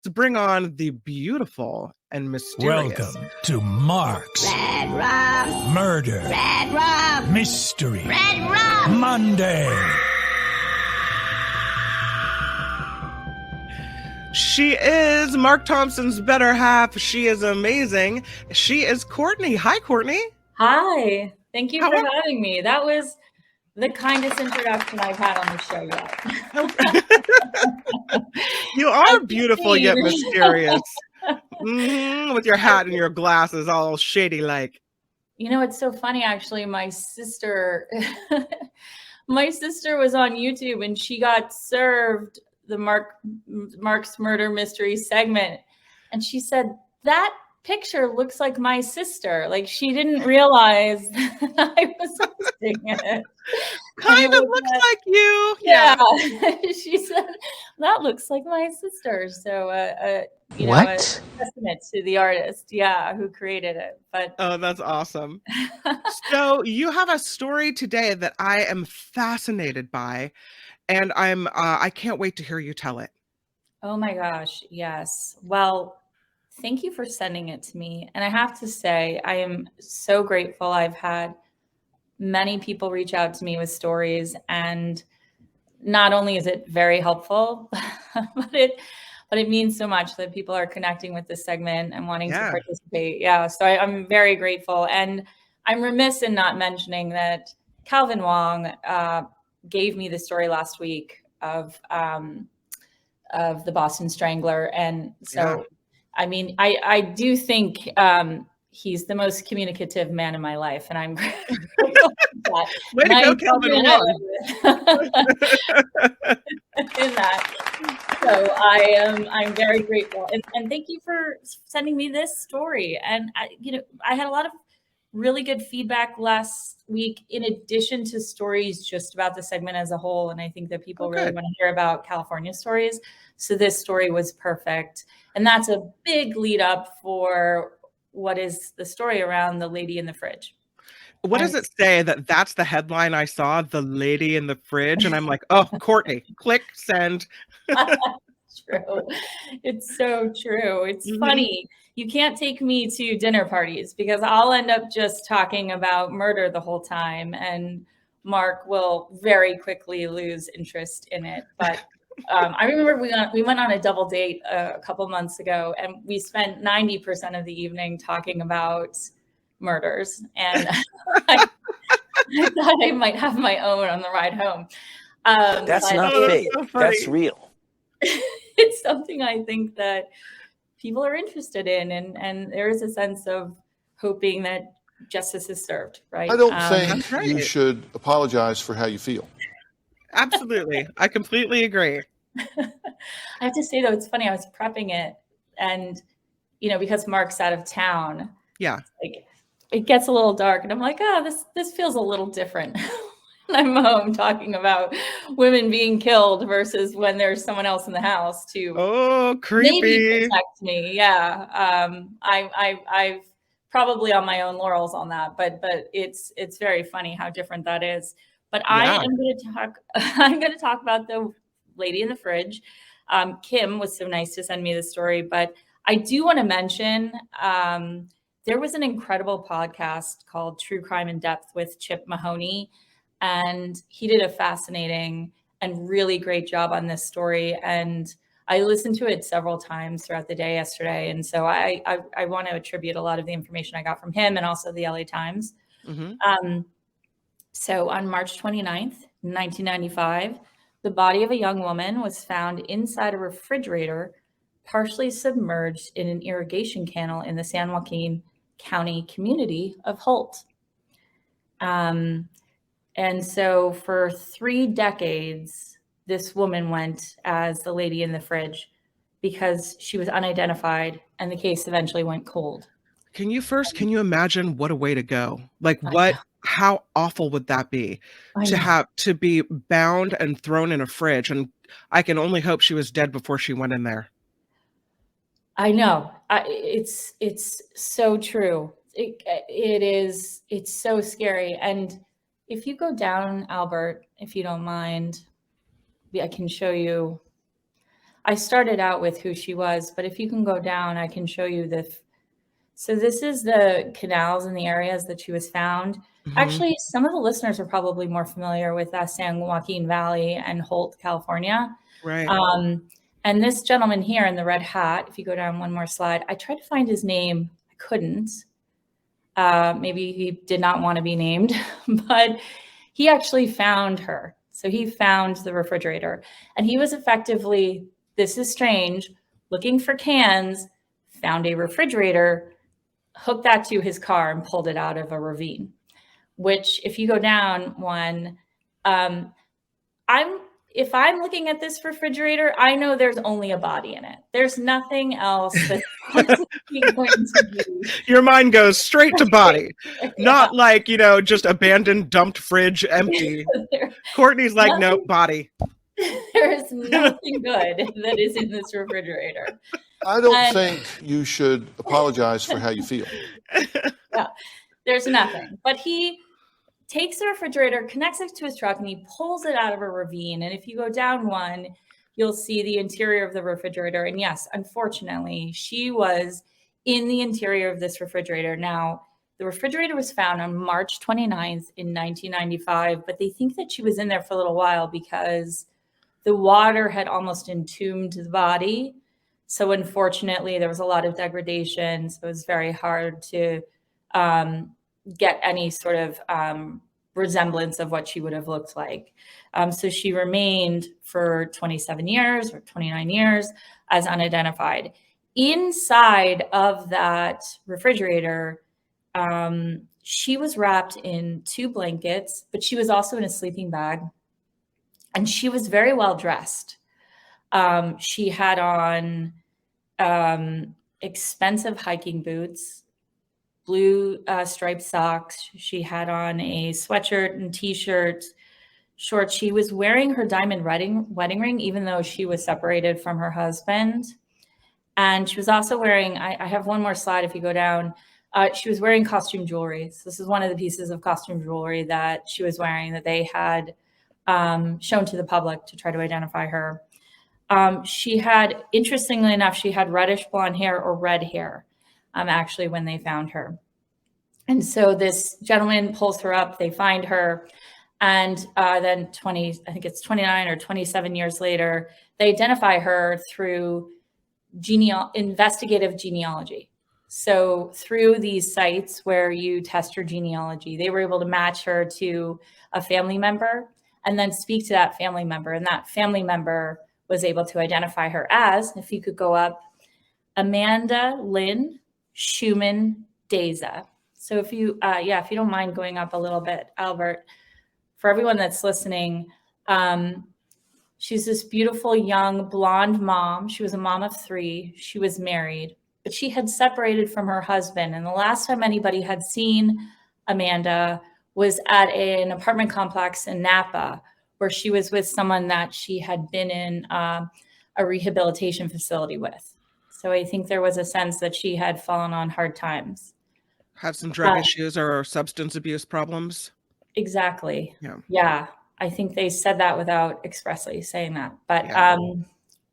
to bring on the beautiful and mysterious. Welcome to Mark's Red Rum. Murder Red Rum. Mystery Red Rum. Monday. She is Mark Thompson's better half. She is amazing. She is Courtney. Hi, Courtney. Hi. Thank you for having me. That was the kindest introduction I've had on the show yet. You are beautiful yet mysterious. With your hat and your glasses all shady like. You know, it's so funny, actually. My sister was on YouTube and she got served the Mark's Murder Mystery segment. And she said, that picture looks like my sister. Like, she didn't realize that I was hosting it. Kind of looks like you. Yeah. She said, that looks like my sister. So, a testament to the artist, who created it. But oh, that's awesome. So you have a story today that I am fascinated by, and I can't wait to hear you tell it. Oh my gosh, yes. Well, thank you for sending it to me. And I have to say, I am so grateful. I've had many people reach out to me with stories, and not only is it very helpful, but it means so much that people are connecting with this segment and wanting to participate. Yeah, so I'm very grateful. And I'm remiss in not mentioning that Calvin Wong gave me the story last week of the Boston Strangler. And so, I mean, I do think he's the most communicative man in my life, and I'm grateful for that. Way to go, Calvin Wong. In that. So I'm very grateful, and thank you for sending me this story. And I had a lot of really good feedback last week, in addition to stories just about the segment as a whole. And I think that people really want to hear about California stories. So this story was perfect, and that's a big lead up for what is the story around the lady in the fridge. What does it say? That's the headline I saw, the lady in the fridge. And I'm like, oh, Courtney, click send. True. It's so true. It's funny. You can't take me to dinner parties because I'll end up just talking about murder the whole time. And Mark will very quickly lose interest in it. But I remember we went on a double date a couple months ago, and we spent 90% of the evening talking about murders, and I thought I might have my own on the ride home. That's not fake. That's real. It's something I think that people are interested in, and there is a sense of hoping that justice is served, right? I don't think you should apologize for how you feel. Absolutely. I completely agree. I have to say, though, it's funny. I was prepping it, and, because Mark's out of town, like, it gets a little dark, and I'm like, this feels a little different. I'm home talking about women being killed versus when there's someone else in the house to creepy. Maybe protect me. Yeah. I've probably on my own laurels on that, but it's very funny how different that is. But I'm going to talk about the lady in the fridge. Kim was so nice to send me the story, but I do want to mention, there was an incredible podcast called True Crime in Depth with Chip Mahoney, and he did a fascinating and really great job on this story. And I listened to it several times throughout the day yesterday. And so I want to attribute a lot of the information I got from him and also the LA Times. So on March 29th, 1995, the body of a young woman was found inside a refrigerator, partially submerged in an irrigation canal in the San Joaquin County community of Holt. And so for 3 decades, this woman went as the lady in the fridge because she was unidentified, and the case eventually went cold. Can you imagine what a way to go? Like, how awful would that be to be bound and thrown in a fridge? And I can only hope she was dead before she went in there. I know. It's so true. It's so scary. And if you go down, Albert, if you don't mind, I can show you. I started out with who she was, but if you can go down, I can show you so this is the canals and the areas that she was found. Actually, some of the listeners are probably more familiar with San Joaquin Valley and Holt, California. Right. And this gentleman here in the red hat, if you go down one more slide, I tried to find his name. I couldn't. Maybe he did not want to be named, but he actually found her. So he found the refrigerator, and he was effectively, this is strange, looking for cans, found a refrigerator, hooked that to his car and pulled it out of a ravine, which if you go down one, if I'm looking at this refrigerator, I know there's only a body in it. There's nothing else that's going to be. Your mind goes straight to body, not like, just abandoned, dumped fridge, empty. Courtney's like, nope, body. There's nothing good that is in this refrigerator. I don't think you should apologize for how you feel. Yeah, there's nothing. But he takes the refrigerator, connects it to his truck, and he pulls it out of a ravine. And if you go down one, you'll see the interior of the refrigerator. And yes, unfortunately, she was in the interior of this refrigerator. Now, the refrigerator was found on March 29th in 1995, but they think that she was in there for a little while because the water had almost entombed the body. So unfortunately, there was a lot of degradation. So it was very hard to get any sort of resemblance of what she would have looked like. So she remained for 27 years or 29 years as unidentified. Inside of that refrigerator, she was wrapped in 2 blankets, but she was also in a sleeping bag. And she was very well dressed. She had on expensive hiking boots, blue striped socks. She had on a sweatshirt and t-shirt, shorts. She was wearing her diamond wedding ring, even though she was separated from her husband. And she was also wearing, I have one more slide if you go down. She was wearing costume jewelry. So this is one of the pieces of costume jewelry that she was wearing that they had shown to the public to try to identify her. She had, interestingly enough, she had reddish blonde hair or red hair, actually, when they found her. And so this gentleman pulls her up, they find her, and then I think it's 29 or 27 years later, they identify her through investigative genealogy. So through these sites where you test your genealogy, they were able to match her to a family member and then speak to that family member. And that family member was able to identify her as, if you could go up, Amanda Lynn Schumann Daza. So if you don't mind going up a little bit, Albert, for everyone that's listening, she's this beautiful young blonde mom. She was a mom of 3. She was married, but she had separated from her husband. And the last time anybody had seen Amanda was at an apartment complex in Napa, where she was with someone that she had been in a rehabilitation facility with. So I think there was a sense that she had fallen on hard times. Had some drug issues or substance abuse problems. Exactly. Yeah. I think they said that without expressly saying that. But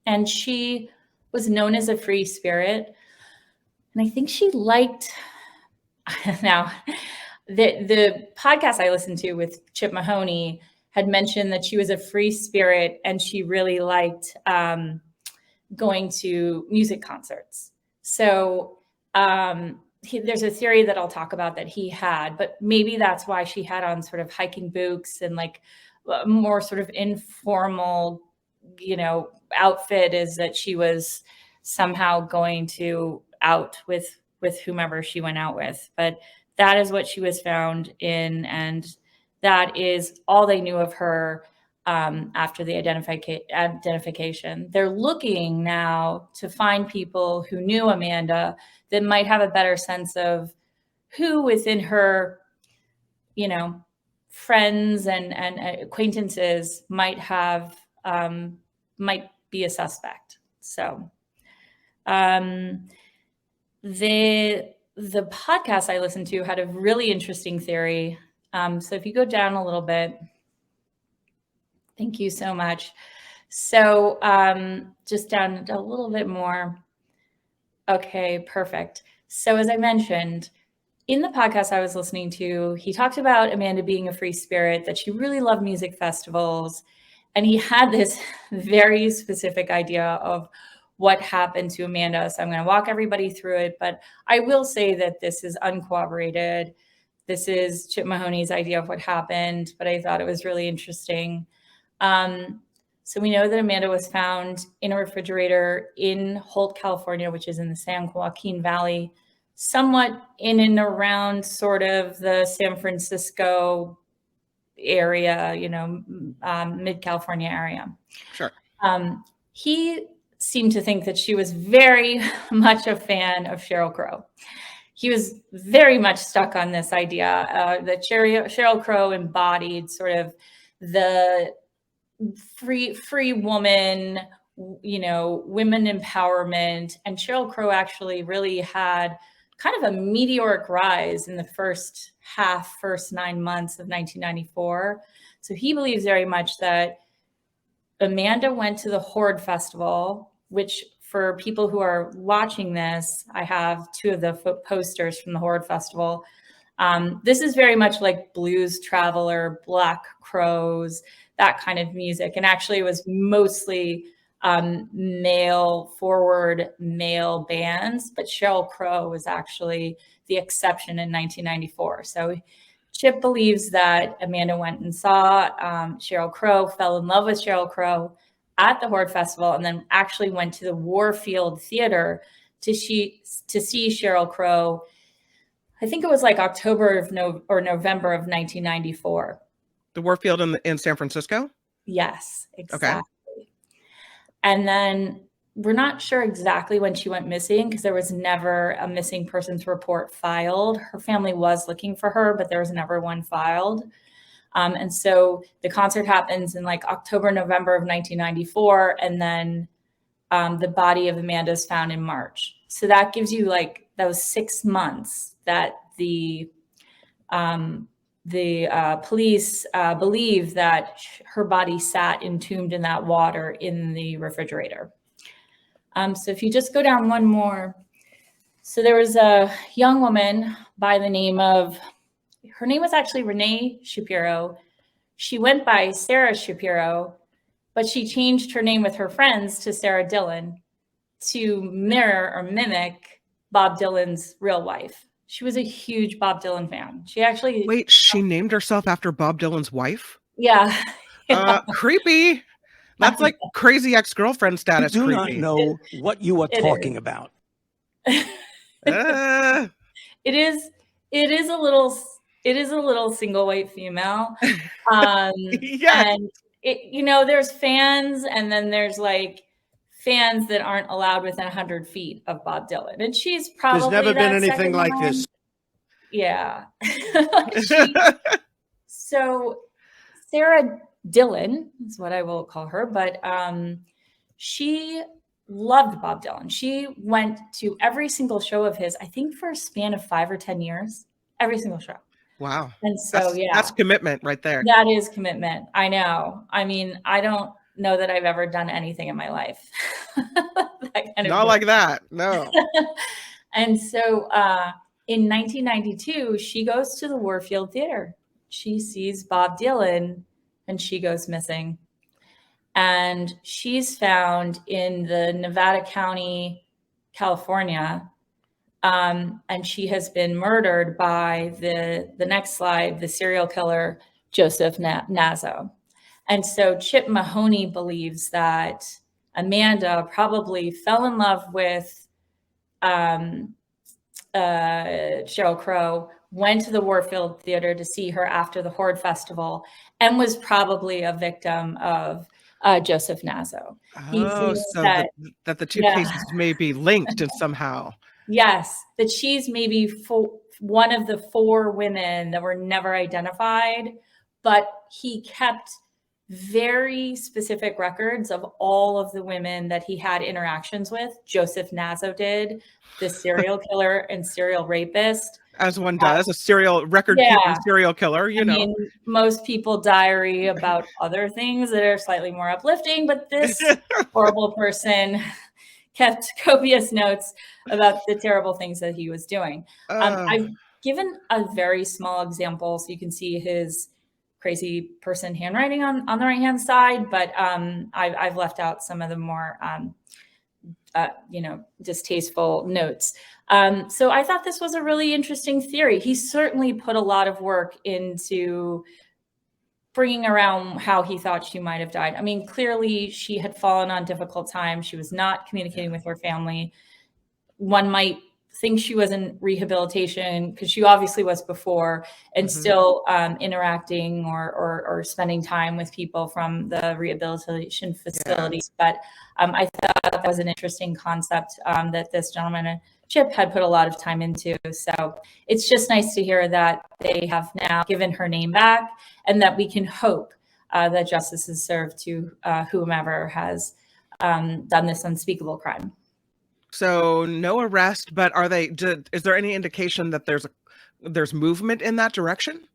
and she was known as a free spirit. And I think she liked, now the podcast I listened to with Chip Mahoney had mentioned that she was a free spirit and she really liked going to music concerts. So there's a theory that I'll talk about that he had, but maybe that's why she had on sort of hiking boots and like more sort of informal, outfit, is that she was somehow going to out with whomever she went out with. But that is what she was found in, and that is all they knew of her after the identification. They're looking now to find people who knew Amanda that might have a better sense of who within her, friends and acquaintances might be a suspect. So the podcast I listened to had a really interesting theory. So if you go down a little bit, thank you so much. So just down a little bit more. Okay, perfect. So as I mentioned, in the podcast I was listening to, he talked about Amanda being a free spirit, that she really loved music festivals. And he had this very specific idea of what happened to Amanda. So I'm going to walk everybody through it. But I will say that this is uncorroborated. This is Chip Mahoney's idea of what happened, but I thought it was really interesting. So we know that Amanda was found in a refrigerator in Holt, California, which is in the San Joaquin Valley, somewhat in and around sort of the San Francisco area, mid-California area. Sure. He seemed to think that she was very much a fan of Sheryl Crow. He was very much stuck on this idea that Sheryl Crow embodied sort of the free woman, women empowerment. And Sheryl Crow actually really had kind of a meteoric rise in the first 9 months of 1994. So he believes very much that Amanda went to the Horde Festival, which for people who are watching this, I have 2 of the posters from the Horde Festival. This is very much like Blues Traveler, Black Crows, that kind of music. And actually it was mostly forward male bands, but Sheryl Crow was actually the exception in 1994. So Chip believes that Amanda went and saw Sheryl Crow, fell in love with Sheryl Crow at the Horde Festival, and then actually went to the Warfield Theater to see Sheryl Crow. I think it was like October or November of 1994. The Warfield in San Francisco? Yes, exactly. Okay. And then we're not sure exactly when she went missing because there was never a missing persons report filed. Her family was looking for her, but there was never one filed. And so the concert happens in like October, November of 1994. And then the body of Amanda is found in March. So that gives you like those 6 months that the police believe that her body sat entombed in that water in the refrigerator. So if you just go down one more. So there was a young woman by the name of, her name was actually Renee Shapiro. She went by Sarah Shapiro, but she changed her name with her friends to Sarah Dillon to mirror or mimic Bob Dylan's real wife. She was a huge Bob Dylan fan. She actually... Wait, she named herself after Bob Dylan's wife? Yeah. Creepy. That's like crazy ex-girlfriend status. I do creepy. not know what you are talking about. It is a little single white female. Yes. And there's fans, and then there's like fans that aren't allowed within 100 feet of Bob Dylan. And she's probably... There's never been anything like this. Yeah. So Sarah Dillon is what I will call her, but she loved Bob Dylan. She went to every single show of his, I think for a span of 5 or 10 years, every single show. Wow. And so, that's commitment right there. That is commitment. I know. I mean, I don't know that I've ever done anything in my life. Not like that. No. And so in 1992, she goes to the Warfield Theater. She sees Bob Dylan and she goes missing. And she's found in the Nevada County, California. And she has been murdered by the next slide, the serial killer, Joseph Nazo. And so Chip Mahoney believes that Amanda probably fell in love with Sheryl Crow, went to the Warfield Theater to see her after the Horde Festival, and was probably a victim of Joseph Nazo. Oh, so that the two cases may be linked in somehow. Yes, that she's maybe one of the 4 women that were never identified, but he kept very specific records of all of the women that he had interactions with. Joseph Nazo did, the serial killer and serial rapist. As one does, a record-keeping Yeah. serial killer, you I know. mean, most people diary about other things that are slightly more uplifting, but this horrible person kept copious notes about the terrible things that he was doing. I've given a very small example so you can see his crazy person handwriting on the right-hand side, but I've left out some of the more distasteful notes. So I thought this was a really interesting theory. He certainly put a lot of work into bringing around how he thought she might have died. I mean, clearly she had fallen on difficult times. She was not communicating with her family. One might think she was in rehabilitation because she obviously was before, and still interacting or spending time with people from the rehabilitation facilities. But I thought that was an interesting concept that this gentleman, Chip, had put a lot of time into. So it's just nice to hear that they have now given her name back, and that we can hope that justice is served to whomever has done this unspeakable crime. So no arrest, but is there any indication that there's movement in that direction?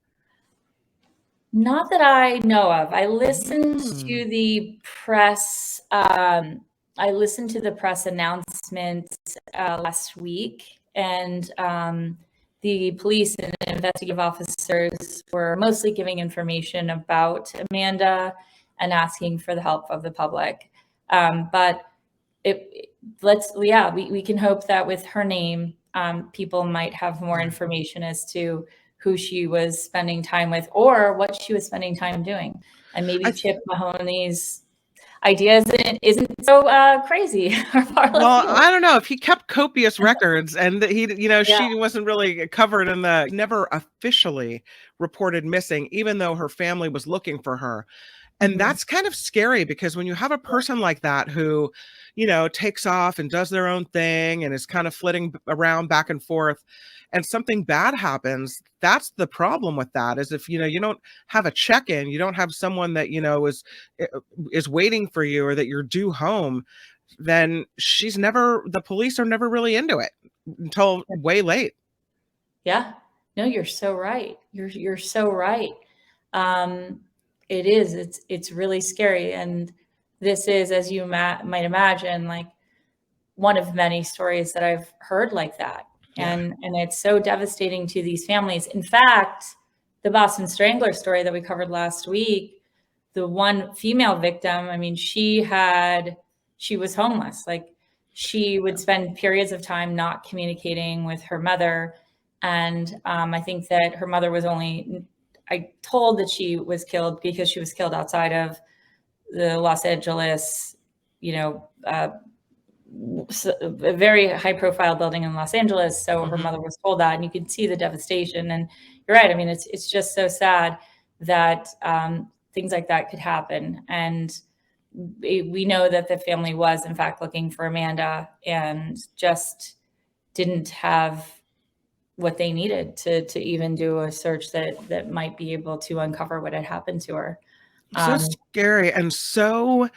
Not that I know of. I listened to the press. I listened to the press announcement last week, and the police and investigative officers were mostly giving information about Amanda and asking for the help of the public. But we can hope that with her name, people might have more information as to who she was spending time with or what she was spending time doing. And maybe Chip Mahoney's idea isn't so crazy. Well, I don't know if he kept copious records and that she wasn't really covered in never officially reported missing, even though her family was looking for her. And that's kind of scary because when you have a person like that who, takes off and does their own thing and is kind of flitting around back and forth, and something bad happens, that's the problem with that is if, you don't have a check-in, you don't have someone that, is waiting for you or that you're due home, then the police are never really into it until way late. Yeah, no, you're so right. You're so right. It is. It's really scary. And this is, as you might imagine, like one of many stories that I've heard like that. Yeah. And it's so devastating to these families. In fact, the Boston Strangler story that we covered last week, the one female victim, I mean, she was homeless. Like she would spend periods of time not communicating with her mother. And I think that her mother was told that she was killed because she was killed outside of the Los Angeles, a very high profile building in Los Angeles. So her mother was told that, and you can see the devastation. And you're right. I mean, it's just so sad that things like that could happen. And we know that the family was in fact looking for Amanda and just didn't have what they needed to even do a search that might be able to uncover what had happened to her. So scary and so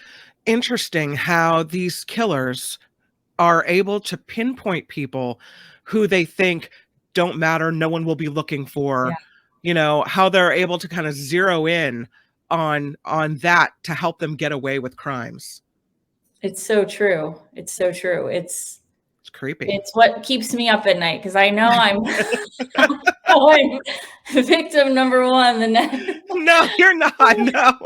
interesting how these killers are able to pinpoint people who they think don't matter, no one will be looking for, how they're able to kind of zero in on that to help them get away with crimes. It's so true. It's so true. It's creepy. It's what keeps me up at night because I know I'm I'm victim number one. No, you're not. No.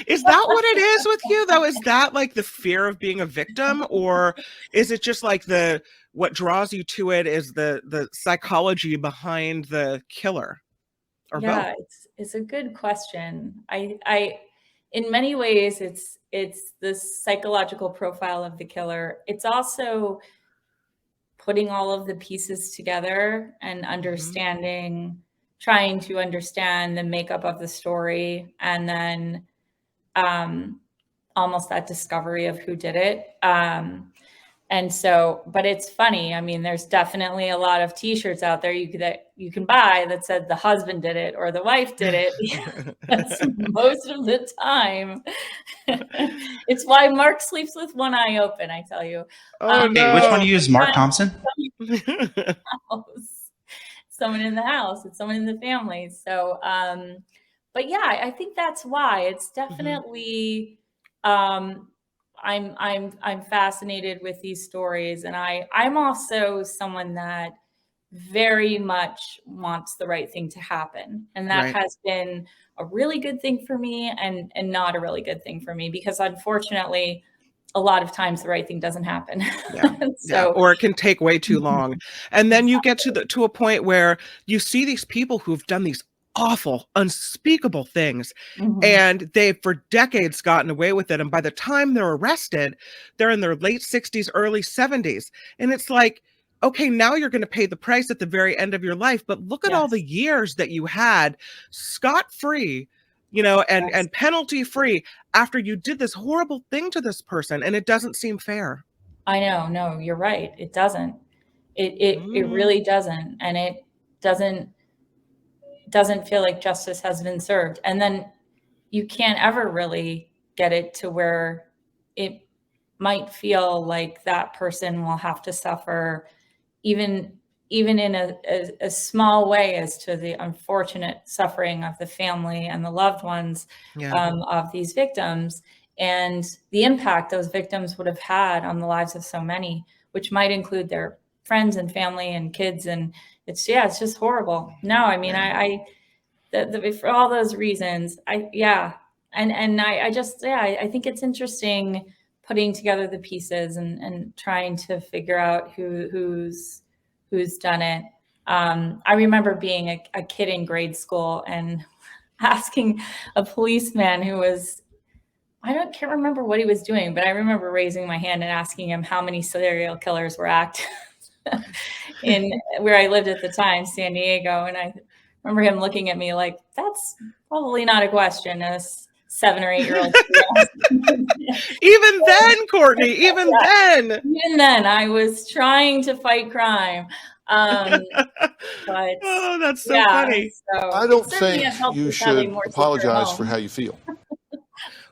Is that what it is with you though? Is that like the fear of being a victim, or is it just like what draws you to it is the psychology behind the killer? Or both? It's a good question. I in many ways it's the psychological profile of the killer. It's also putting all of the pieces together and understanding, trying to understand the makeup of the story, and then almost that discovery of who did it. But it's funny. I mean, there's definitely a lot of T-shirts out there that you can buy that said the husband did it or the wife did it. That's most of the time. It's why Mark sleeps with one eye open, I tell you. Oh, no. Which one do you use, Mark Thompson? someone in the house, it's someone in the family. So, but yeah, I think that's why it's definitely, I'm fascinated with these stories, and I'm also someone that very much wants the right thing to happen, and that Right. has been a really good thing for me, and not a really good thing for me, because unfortunately, a lot of times the right thing doesn't happen. Yeah. Yeah, So or it can take way too long. And then you get to a point where you see these people who've done these awful, unspeakable things, mhm, and they've for decades gotten away with it, and by the time they're arrested, they're in their late 60s, early 70s, and it's like, "Okay, now you're gonna pay the price at the very end of your life, but look at all the yes, years that you had scot-free, you know, yes. and penalty-free after you did this horrible thing to this person, and it doesn't seem fair." I know, no, you're right. It doesn't. It Mm, really doesn't, and it doesn't doesn't feel like justice has been served. And then you can't ever really get it to where it might feel like that person will have to suffer, even even in a small way, as to the unfortunate suffering of the family and the loved ones, yeah, of these victims, and the impact those victims would have had on the lives of so many, which might include their friends and family and kids. And it's, yeah, it's just horrible. No, I mean, yeah. for all those reasons, yeah, and I just, yeah, I think it's interesting putting together the pieces, and trying to figure out who's done it. I remember being a kid in grade school and asking a policeman who was, can't remember what he was doing, but I remember raising my hand and asking him how many serial killers were active in where I lived at the time, San Diego. And I remember him looking at me like, that's probably not a question a 7 or 8 year old. Even then, Courtney, even Yeah, then. even then, I was trying to fight crime. Um, but Oh, that's so yeah, funny. I so it don't certainly think has helped you us have a should more secure apologize for home. how you feel.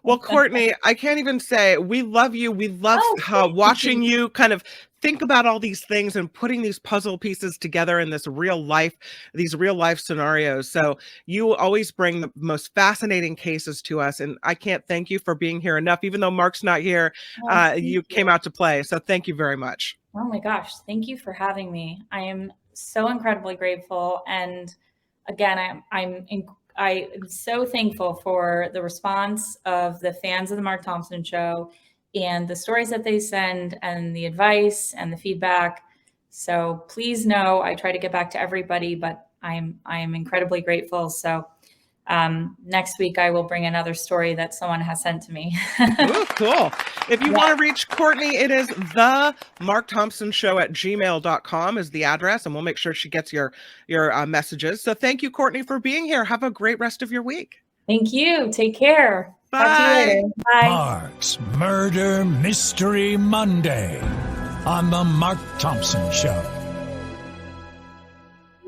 Well, Courtney, I can't even say we love you. We love Oh, thank watching you. you kind of think about all these things and putting these puzzle pieces together in these real life scenarios. So you always bring the most fascinating cases to us, and I can't thank you for being here enough. Even though Mark's not here, Oh, thank you came you. out to play. So thank you very much. Oh my gosh, thank you for having me. I am so incredibly grateful. And again, I am so thankful for the response of the fans of the Mark Thompson show, and the stories that they send, and the advice and the feedback. So please know I try to get back to everybody, but I am incredibly grateful. So next week I will bring another story that someone has sent to me. Ooh, cool. If you Yeah. want to reach Courtney, it is the Mark Thompson Show at gmail.com is the address, and we'll make sure she gets your messages. So thank you, Courtney, for being here. Have a great rest of your week. Thank you. Take care. Talk to you Bye. later. Bye. Mark's Murder Mystery Monday on The Mark Thompson Show.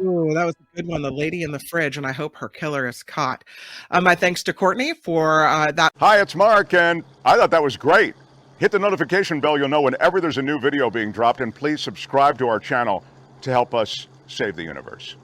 Ooh, that was a good one. The lady in the fridge, and I hope her killer is caught. My thanks to Courtney for that. Hi, it's Mark, and I thought that was great. Hit the notification bell, you'll know whenever there's a new video being dropped, and please subscribe to our channel to help us save the universe.